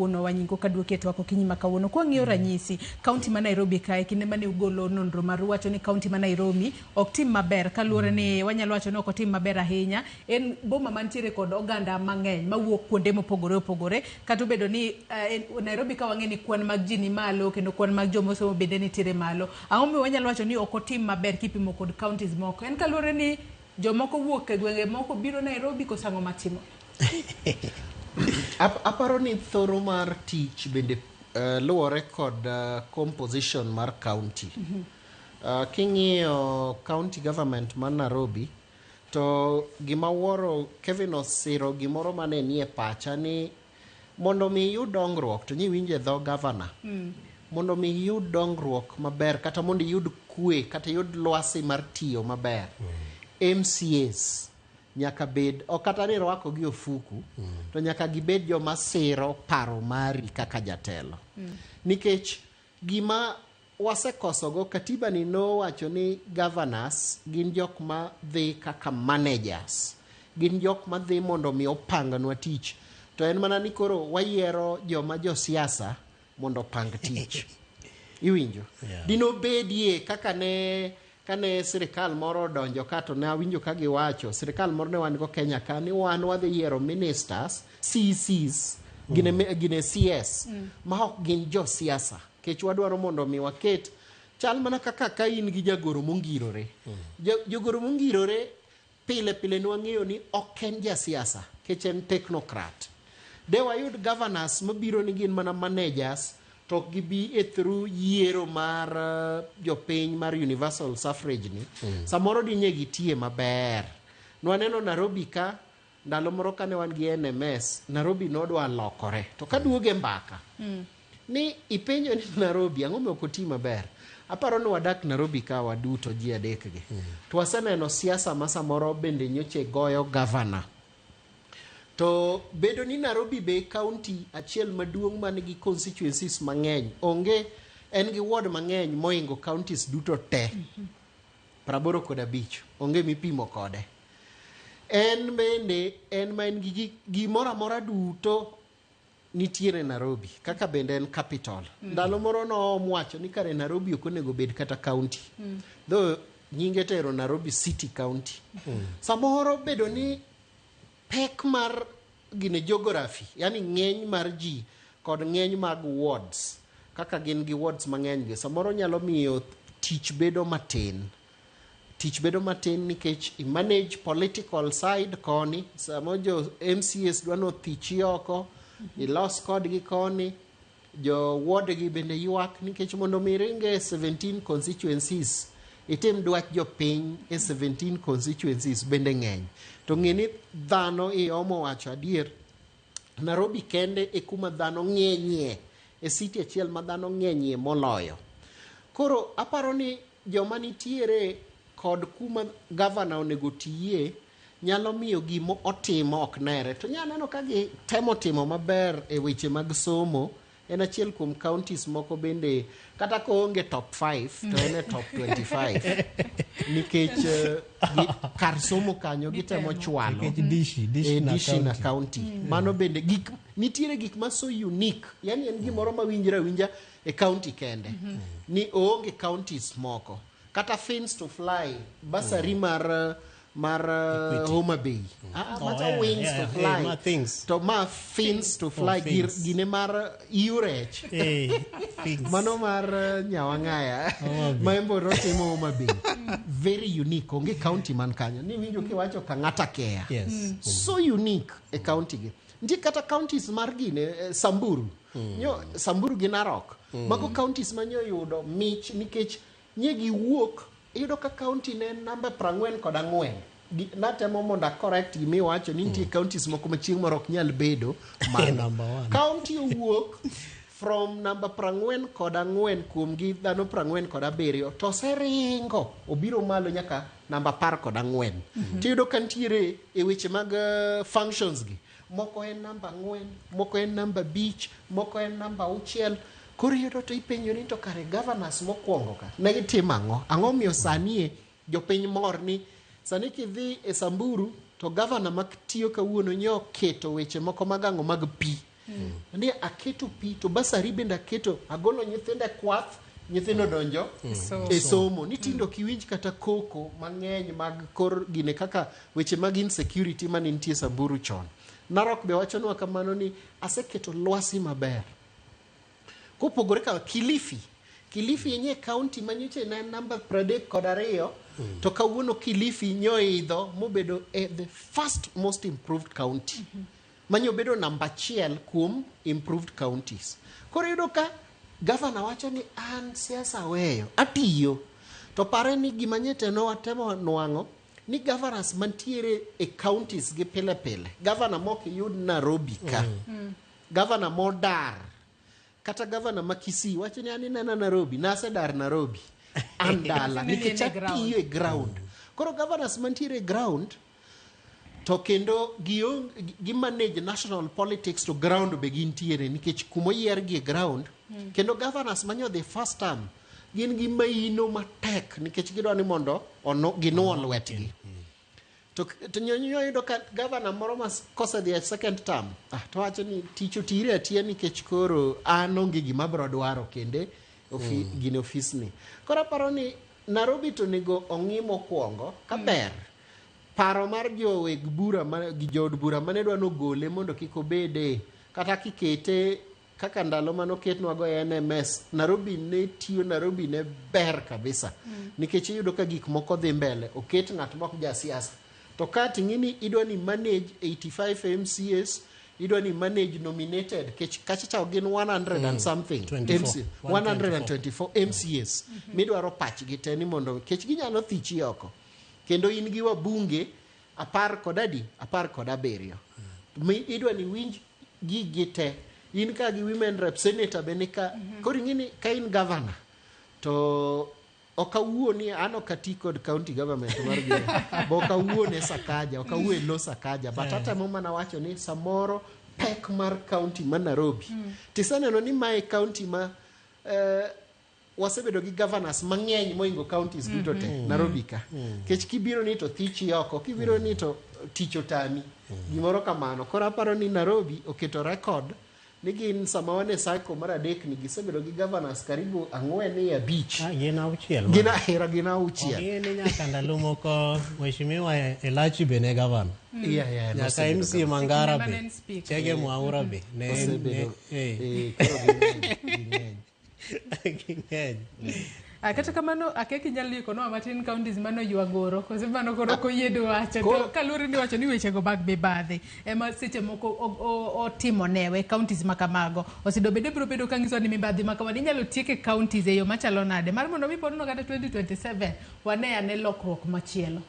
kawuono Wanyingo kadwoke to wako kinyi makawuono kwa ng'iyo ranyisi kaunti ma Nairobi kae kinde mane ugolo nonro mar wacho ni kaunti ma Nairobi ok tim maber kaluore ni wanyalo wacho ni ok tim maber ahinya en boma mantiere kod oganda mang'eny mawuok kuonde mopogore opogore kata bedo ni Nairobi ka wang'e ni kwan mag ji ni malo kendo kwan mag jomo somo bende nitiere malo ang'o wanyalo wacho ni ok tim maber kipimo kod counties moko en kaluore ni jomoko wuok e gwenge moko biro Nairobi kosango matimo aparo ni thoro mar tich bende luwore kod composition mar county king'iyo county government man Nairobi to gima wuoro Kevin osiro gimoro mane nie pacha ni mondo mi yud dongruok to winje dho governor mondo mi yud dongruok maber kata mondo yud kwe kata yud lwasi mar tiyo maber MCAs nyaka bed o kata ni rwako gi ofuku to nyaka gibed joma siro paro mari kaka jatelo nikech gima wasekosogo katiba ni nowacho ni Gavanas gin jok ma dhi kaka managers gin jok ma dhi mondo mi opanganwa tich to en mana ni koro wayiero joma josiasa mondo pang tich iwinjo dino bedie kaka ne kane sirikal moro donjo kato ne awinjo ka giwacho sirikal moro ne wan go Kenya ka ni wan wadhi yiero ministers CCs gine CS ma ok gin jo siasa kech wadwaro mondo mi waket chal mana kaka ka in gi jagoro mongirore jagoro mongirore pile pile ne wang'eyo ni ok en ja siasa kech en technocrat de wayud governors mabiro ni gin mana managers to gibi through yiero mar jopiny mar universal suffrage ni samoro dinye gitie maber nwaneno Nairobi ka ndalo moro kane wan gi NMS Nairobi nodwa lokore to kaduoge mbaka ni ipenjo ni Nairobi ang'o me okoti maber aparo ni wadak Nairobi ka waduto ji adek gi to waseneno siasa ma samoro bende nyoche goyo governor to bedo ni Nairobi be county achiel maduong' man gi constituencies mang'eny onge en gi ward mang'eny moingo counties duto te 85 onge mipimo kode en bende en ma en gi gimoro amora duto nitiere Nairobi kaka bende en capital ndalo moro no omwacho ni kare Nairobi ok onego bed kata county though nyinge tero Nairobi City County samoro bedo ni pek mar gine geography yani ng'eny mar ji kod ng'eny mag wards kaka gin gi wards mang'eny gi samoro nyalo miyo tich bedo matin nikech I manage political side koni samo jo MCAs dwano thichi oko ilos kod gi koni jo ward gi bende ywak nikech mondo miringe 17 constituencies itim dwach jo piny 17 constituencies bende ng'eny to ng'eni dhano omo wacho adier Nairobi kende kuma dhano ng'enyie city achiel ma dhano ng'enyie moloyo koro aparo ni joma nitiere kod kuma governor onego tiye nyalo miyo gimo otimo ok nere to nyaneno ka gi temo timo maber weche mag somo en achiel kuom counties moko bende kata ko onge top 5 to en top 25 nikech kar somo kanyo gitemo chwalo dishi na county mano bende nitiere gik ma so unique yani en gimoro mawinjra e county kende ni onge counties moko kata fins to fly basari mar Homa Bay wings to fly to ma fins to fly gine mar iurech mano mar nyawang'aya maemboro timo Homa Bay very unique onge county man kanyo ni winjo kiwacho ka ng'ata kea so unique e county gi ndi kata counties mar gine Samburu Samburu gi Narok mago counties manyo yudo mich nikech nyegi wuok iyudo ka county ne namba 44 natemo monda correct gimi wacho ni nitie counties moko machieng' moro ok nyal bedo county owuok from number 44 kuom gi dhano 47 to seringo obiro malo nyaka namba 14 tiyudo ka nitiere e weche mag functions gi moko en namba 4 moko en namba 5 moko en namba 6 koro yudo to ipenjo ni to kare governors mokwongo ka ne gitimo ang'o miyo sani jopiny mor ni sani kidhi e Samburu to governor mak tiyo kawuono nyo keto weche moko magang'o mag pi ni aketo pi to basari bende aketo agolo nyithinde kwath nyithindo donjo e somo ni tindo kiwinj kata koko mang'eny mag kor gine kaka weche mag insecurity mane nitie Samburu chon. Narok be wachonwa kamano ni aseketo lwasi maber kopogore ka Kilifi yenye kaunti manyoche na namba 32 to kawuono Kilifi nyoidho mobedo the first most improved county manyo bedo namba 1 kuom improved counties. Koro yudo ka Gavana wacho ni an siasa weyo atiyo to pare ni gimanyete no watemo nwang'o ni governors mantiere e counties gi pile Gavana mok yud Nairobi ka Gavana modar kata Gavana makisi wacho ni ani nena Nairobi nase dar Nairobi andala nikech atiyo e ground. Koro governors mantiere e ground to kendo gi manage national politics to ground be gintiere nikech kumoyier gi ground kendo governors manyo the first term gin gi maino matek nikech gidwa ni mondo ginuo lwetgi to nyonyo yudo ka governor moro mas kosa the second term to wacho ni ticho tire atia nikech koro an onge gima bro dwaro kende gine office ni. Koro paro ni Nairobi to nego ong'imo kuongo kaber paro mar joweg bura gi jod bura mane dwa nogole mondo kik obede kata kikete kaka ndalo mano ketnwa go NMS Nairobi ne ber kabisa nikech iyudo ka gik moko dhi mbele oket ng'at mok ja siasa to kati ng'ini idwa ni manage 85 MCS idwa ni manage nominated kacha gin 100 and something 124 MCS midwaro pach gi teni mondo kech ginyalo thichi oko kendo in gi wabunge 17 idwa ni winj gite in ka gi women rep senator benika koro ng'ini ka in governor to okawuoni an okati kod county government mar gi okawuone Sakaja okawuo lo Sakaja but atemo mana wacho ni samoro pek mar county ma Nairobi tisaneno ni mae county ma wasebedo gi governors mang'eny moingo counties duto te Nairobi ka kech kibiro ni to thichi oko kibiro ni to ticho tami gimoro kamano. Koro aparo ni Nairobi oketo record ni gin sama wane cycle mar adek ni gisebedo gi governors karibu 4-5 gina auchiel ni nyaka ndalo moko mheshimiwa Elachi bene governor nyaka MC Mangara be Chege Mwaura be kata kamano akeki nyalo liko no matin counties mano yuagoro kose mano koro koyedo wacho to kalure ni wacho ni weche go bag be badhe ema seche moko otimo newe counties makamago osido bro bedo kangiso ni mibadhi makama inyalo tieke counties eyo machalo nade mar mondo mipono kata 2027 wane ane lokruok machielo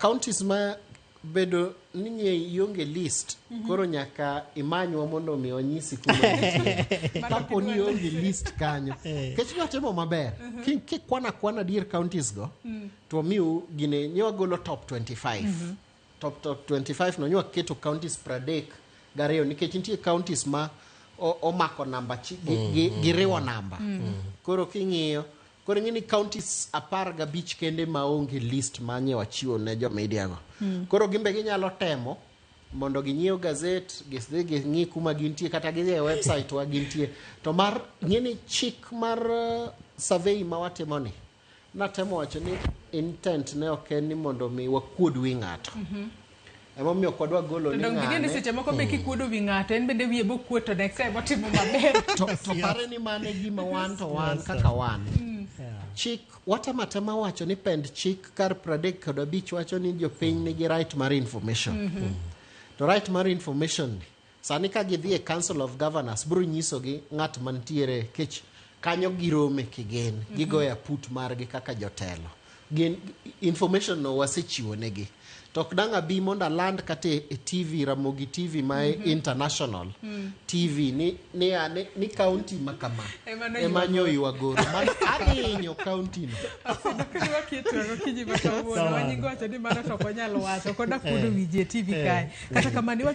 counties ma bedo ninye yonge list koro nyaka imanywa mondo mi onyisi kuma kapo ni yonge list kanyo kech watemo maber kwana dear counties go to miu gine nyewa golo top 25 top 25 no nyewa keto counties pradek gareyo nikech nitie counties ma omako namba giriwo namba koro king'iyo koro ng'ini counties 15 kende maonge list manye wachiwo ne jo media go koro gimbe ginyalo temo mondo ginyiew gazet ging'i kuma gintie kata gidhi e website wa gintie to mar ng'ini chik mar survey ma watimo ni natemo wacho ni intent ne ok en ni mondo mi wakuod wi ng'ato emomiyo kodwa golo ni ng'ane ng'ini seche moko be kikuodo wi ng'ato en bende wiye bokuoto next time otimo maber to pare ni mane gima wan to wan kaka wan chik watamatama wacho ni pend chik kar 35 wacho ni jopiny nigi right mar information to right mar information sani ka gidhi e Council of Governors bro nyiso gi ng'at mantiere kech kanyo girome kigen gigoya put margi kaka jotelo gin information no wasechiwo negi tok danga bi monda land kate e TV Ramogi TV ma international TV ni county makama emanyo yuagoro man adinyo county no kidwa kitwa kiji makawuono Wanyingo wacho ni mano to konyalo wacho koda kudo wije TV kae kata kama ni wacho